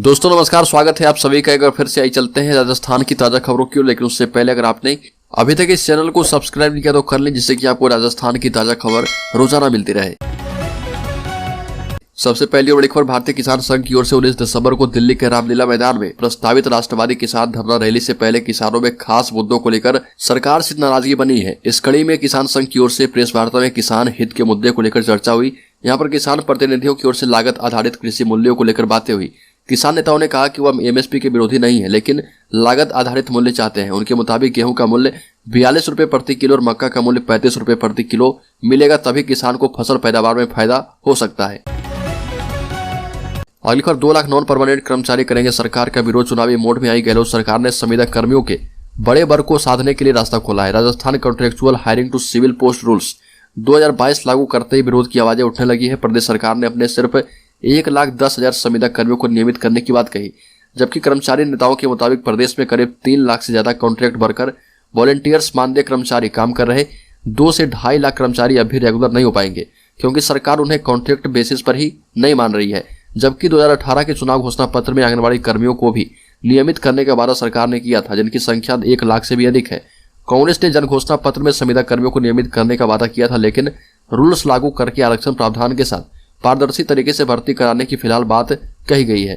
दोस्तों नमस्कार, स्वागत है आप सभी का। एक बार फिर से आई चलते हैं राजस्थान की ताजा खबरों की ओर। लेकिन उससे पहले अगर आपने अभी तक इस चैनल को सब्सक्राइब नहीं किया तो कर लें, जिससे कि आपको राजस्थान की ताजा खबर रोजाना मिलती रहे। सबसे पहली बड़ी खबर, भारतीय किसान संघ की ओर से 19 दिसंबर को दिल्ली के रामलीला मैदान में प्रस्तावित राष्ट्रवादी किसान धरना रैली से पहले किसानों में खास मुद्दों को लेकर सरकार से नाराजगी बनी है। इस कड़ी में किसान संघ की ओर से प्रेस वार्ता में किसान हित के मुद्दे को लेकर चर्चा हुई। यहाँ पर किसान प्रतिनिधियों की ओर से लागत आधारित कृषि मूल्यों को लेकर बातें हुई। किसान नेताओं ने कहा कि वह एमएसपी के विरोधी नहीं है, लेकिन लागत आधारित मूल्य चाहते हैं। उनके मुताबिक गेहूं का मूल्य 42 रुपए प्रति किलो और मक्का का मूल्य 35 रुपए प्रति किलो मिलेगा, तभी किसान को फसल पैदावार में फायदा हो सकता है। अगली खबर, 2 लाख नॉन परमानेंट कर्मचारी करेंगे सरकार का विरोध। चुनावी मोड में आई गहलोत सरकार ने संविदा कर्मियों के बड़े वर्ग को साधने के लिए रास्ता खोला है। Rajasthan contractual hiring to civil post rules 2022 लागू करते ही विरोध की आवाजें उठने लगी है। प्रदेश सरकार ने अपने सिर्फ 1,10,000 संविदा कर्मियों को नियमित करने की बात कही, जबकि कर्मचारी नेताओं के मुताबिक प्रदेश में करीब 3 लाख से ज्यादा कॉन्ट्रैक्ट वर्कर, वॉलंटियर्स, मानदेय कर्मचारी काम कर रहे। 2 से 2.5 लाख कर्मचारी अब भी रेगुलर नहीं हो पाएंगे, क्योंकि सरकार उन्हें कॉन्ट्रैक्ट बेसिस पर ही नहीं मान रही है। जबकि 2018 के चुनाव घोषणा पत्र में आंगनबाड़ी कर्मियों को भी नियमित करने का वादा सरकार ने किया था, जिनकी संख्या 1 लाख से भी अधिक है। कांग्रेस ने जन घोषणा पत्र में संविदा कर्मियों को नियमित करने का वादा किया था, लेकिन रूल्स लागू करके आरक्षण प्रावधान के साथ पारदर्शी तरीके से भर्ती कराने की फिलहाल बात कही गई है।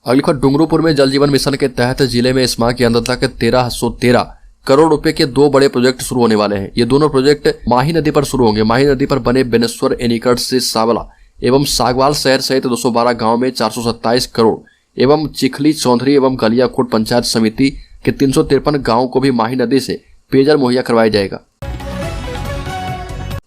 अगली खबर, डूंगरपुर में जल जीवन मिशन के तहत जिले में इस माह के अंत तक 1313 करोड़ रुपए के 2 बड़े प्रोजेक्ट शुरू होने वाले हैं। ये दोनों प्रोजेक्ट माही नदी पर शुरू होंगे। माही नदी पर बने बेनेश्वर, एनीकट से सावला एवं सागवाल शहर सहित 212 गाँव में 427 करोड़ एवं चिखली, चौधरी एवं गलियाकोट पंचायत समिति के 353 गाँव को भी माही नदी से पेयजल मुहैया करवाया जाएगा।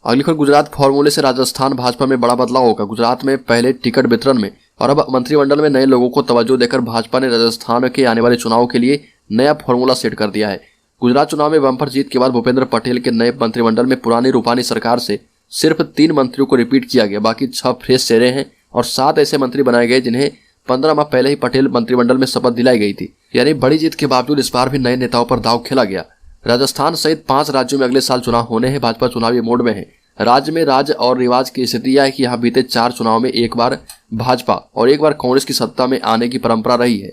अगली खबर, गुजरात फॉर्मूले से राजस्थान भाजपा में बड़ा बदलाव होगा। गुजरात में पहले टिकट वितरण में और अब मंत्रिमंडल में नए लोगों को तवज्जो देकर भाजपा ने राजस्थान के आने वाले चुनाव के लिए नया फॉर्मूला सेट कर दिया है। गुजरात चुनाव में बम्पर जीत के बाद भूपेंद्र पटेल के नए मंत्रिमंडल में पुरानी रूपानी सरकार से सिर्फ 3 मंत्रियों को रिपीट किया गया। बाकी 6 फ्रेश चेहरे हैं और 7 ऐसे मंत्री बनाए गए जिन्हें 15 माह पहले ही पटेल मंत्रिमंडल में शपथ दिलाई गई थी। यानी बड़ी जीत के बावजूद इस बार भी नए नेताओं पर दांव खेला गया। राजस्थान सहित 5 राज्यों में अगले साल चुनाव होने हैं। भाजपा चुनावी मोड में है। राज्य में राज और रिवाज की स्थिति यह है कि यहाँ बीते 4 चुनाव में एक बार भाजपा और एक बार कांग्रेस की सत्ता में आने की परंपरा रही है।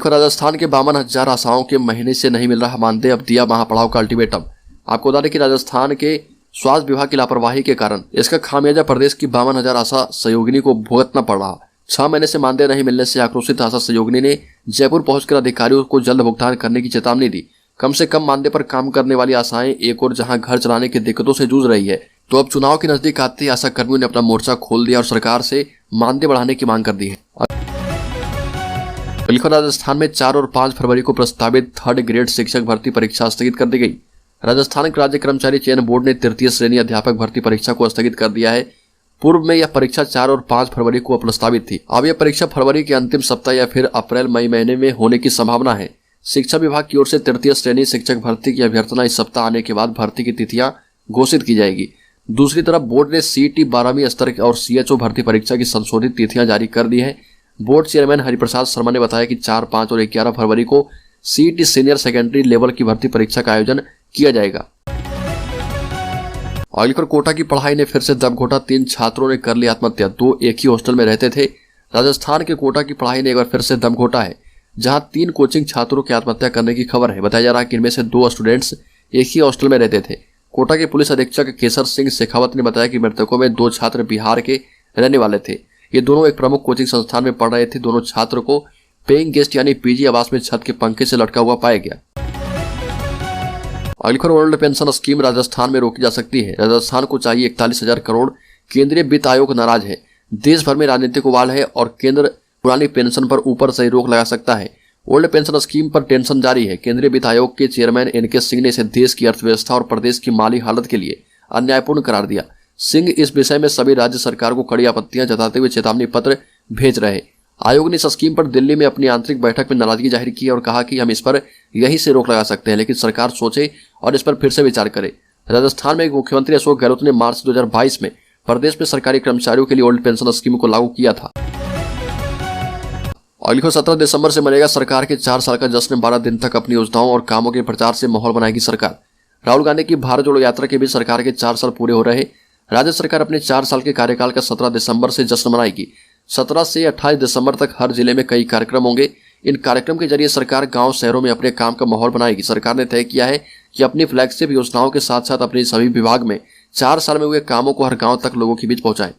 राजस्थान के 52,000 आशाओं के महीने से नहीं मिल रहा मानदेय, अब दिया महापड़ाव का अल्टीमेटम। आपको बता दें कि राजस्थान के स्वास्थ्य विभाग की लापरवाही के कारण इसका खामियाजा प्रदेश की 52,000 आशा सहयोगिनी को भुगतना पड़ रहा। 6 महीने से मानदेय नहीं मिलने से आक्रोशित आशा सहयोगिनी ने जयपुर पहुंचकर अधिकारियों को जल्द भुगतान करने की चेतावनी दी। कम से कम मानदेय पर काम करने वाली आशाएं एक और जहां घर चलाने की दिक्कतों से जूझ रही है, तो अब चुनाव के नजदीक आते ही आशा कर्मियों ने अपना मोर्चा खोल दिया और सरकार से मानदेय बढ़ाने की मांग कर दी है। राजस्थान में 4 और 5 फरवरी को प्रस्तावित 3rd ग्रेड शिक्षक भर्ती परीक्षा स्थगित कर दी गई। राजस्थान राज्य कर्मचारी चयन बोर्ड ने 3य श्रेणी अध्यापक भर्ती परीक्षा को स्थगित कर दिया है। पूर्व में यह परीक्षा 4 और 5 फरवरी को प्रस्तावित थी। अब यह परीक्षा फरवरी के अंतिम सप्ताह या फिर अप्रैल मई महीने में होने की संभावना है। शिक्षा विभाग की ओर से 3य श्रेणी शिक्षक भर्ती की अभ्यर्थना इस सप्ताह आने के बाद भर्ती की तिथियां घोषित की जाएगी। दूसरी तरफ बोर्ड ने सीईटी 12वीं स्तर और सीएचओ भर्ती परीक्षा की संशोधित तिथियां जारी कर दी है। बोर्ड चेयरमैन हरिप्रसाद शर्मा ने बताया कि 4, 5 और 11 फरवरी को सीईटी सीनियर सेकेंडरी लेवल की भर्ती परीक्षा का आयोजन किया जाएगा। अगली खबर, कोटा की पढ़ाई ने फिर से दम घोटा। 3 छात्रों ने कर ली आत्महत्या। 2 एक ही हॉस्टल में रहते थे। राजस्थान के कोटा की पढ़ाई ने एक बार फिर से दम घोटा है, जहां 3 कोचिंग छात्रों की आत्महत्या करने की खबर है। बताया जा रहा है कि इनमें से 2 स्टूडेंट्स एक ही हॉस्टल में रहते थे। कोटा के पुलिस अधीक्षक केसर सिंह शेखावत ने बताया कि मृतकों में 2 छात्र बिहार के रहने वाले थे। ये दोनों एक प्रमुख कोचिंग संस्थान में पढ़ रहे थे। दोनों छात्र को पेइंग गेस्ट यानी पीजी आवास में छत के पंखे से लटका हुआ पाया गया। अगली खबर, ओल्ड पेंशन स्कीम राजस्थान में रोकी जा सकती है। राजस्थान को चाहिए 41,000 करोड़। केंद्रीय वित्त आयोग नाराज है। देश भर में राजनीतिक उबाल है और केंद्र पुरानी पेंशन पर ऊपर से रोक लगा सकता है। ओल्ड पेंशन स्कीम पर टेंशन जारी है। केंद्रीय वित्त आयोग के चेयरमैन एनके सिंह ने इसे देश की अर्थव्यवस्था और प्रदेश की माली हालत के लिए अन्यायपूर्ण करार दिया। सिंह इस विषय में सभी राज्य सरकार को कड़ी आपत्तियां जताते हुए चेतावनी पत्र भेज रहे। आयोग ने इस स्कीम पर दिल्ली में अपनी आंतरिक बैठक में नाराजगी जाहिर की और कहा कि हम इस पर यहीं से रोक लगा सकते हैं, लेकिन सरकार सोचे और इस पर फिर से विचार करे। राजस्थान में मुख्यमंत्री अशोक गहलोत ने मार्च 2022 में प्रदेश में सरकारी कर्मचारियों के लिए ओल्ड पेंशन स्कीम को लागू किया था। अगली खबर, 17 दिसंबर से मनेगा सरकार के 4 साल का जश्न। 12 दिन तक अपनी योजनाओं और कामों के प्रचार से माहौल बनाएगी सरकार। राहुल गांधी की भारत जोड़ो यात्रा के बीच सरकार के 4 साल पूरे हो रहे। राज्य सरकार अपने 4 साल के कार्यकाल का 17 दिसंबर से जश्न मनाएगी। 17 से 28 दिसंबर तक हर जिले में कई कार्यक्रम होंगे। इन कार्यक्रम के जरिए सरकार गांव शहरों में अपने काम का माहौल बनाएगी। सरकार ने तय किया है कि अपनी फ्लैगशिप योजनाओं के साथ साथ अपने सभी विभाग में 4 साल में हुए कामों को हर गांव तक लोगों के बीच पहुंचाएं।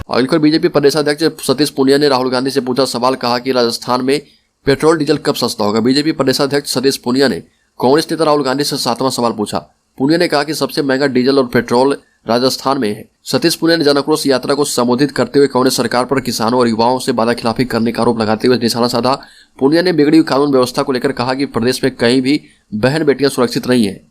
और बीजेपी प्रदेशाध्यक्ष सतीश पूनिया ने राहुल गांधी से पूछा सवाल, कहा कि राजस्थान में पेट्रोल डीजल कब सस्ता होगा। बीजेपी प्रदेशाध्यक्ष सतीश पूनिया ने कांग्रेस नेता राहुल गांधी से 7वां सवाल पूछा। पूनिया ने कहा कि सबसे महंगा डीजल और पेट्रोल राजस्थान में है। सतीश पूनिया ने जन आक्रोश यात्रा को संबोधित करते हुए कांग्रेस सरकार पर किसानों और युवाओं से वादाखिलाफी करने का आरोप लगाते हुए निशाना साधा। पूनिया ने बिगड़ी हुई कानून व्यवस्था को लेकर कहा कि प्रदेश में कहीं भी बहन बेटियां सुरक्षित नहीं है।